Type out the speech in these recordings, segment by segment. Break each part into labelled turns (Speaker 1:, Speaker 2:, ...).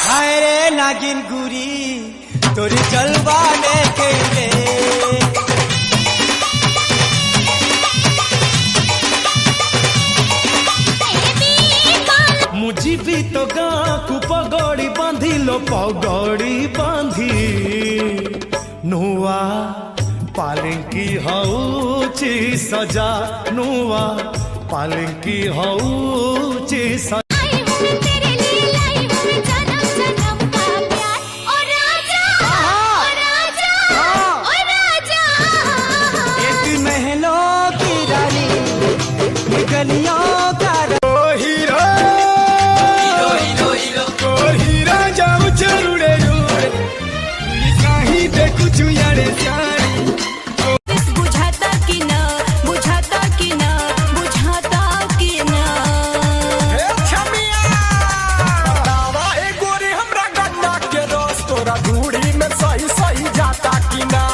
Speaker 1: हाय रे नागिन गुरी तोरी जलवा लेके ले मुझी भी तो गाँ को पगड़ी बांधी लो पगड़ी बांधी नुआ पालिंकी हऊची सजा नुआ पालिंकी हऊची सजा गलियों का ओ हीरो हीरो हीरो हीरो ओ हीरा जाऊ जरूरे रूरे कहीं पे कुछ यारे सारी
Speaker 2: बुझाता कि ना बुझाता कि ना बुझाता कि ना
Speaker 1: ए छमिया दावा ए गोरी हमरा गन्ना के रस तोरा धूड़ी में सही सही जाता कि ना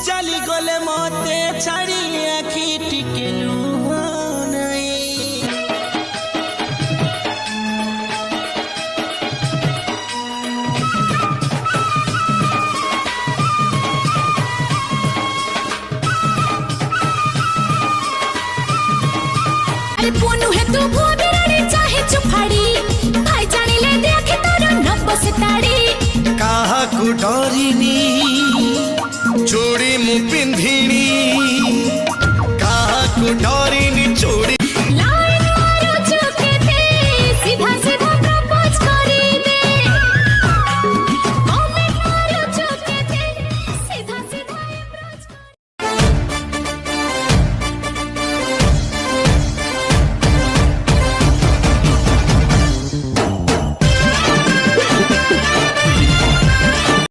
Speaker 1: चली गले मते छाड़ी आखी टिके
Speaker 2: अरे पोनू है तू भोबेड़ी चाहे चुफाड़ी भाई जाने ले देखे तोरा नब्बो से ताड़ी
Speaker 1: काहा को डरिनी चूड़ी मु पिंधिनी काहा को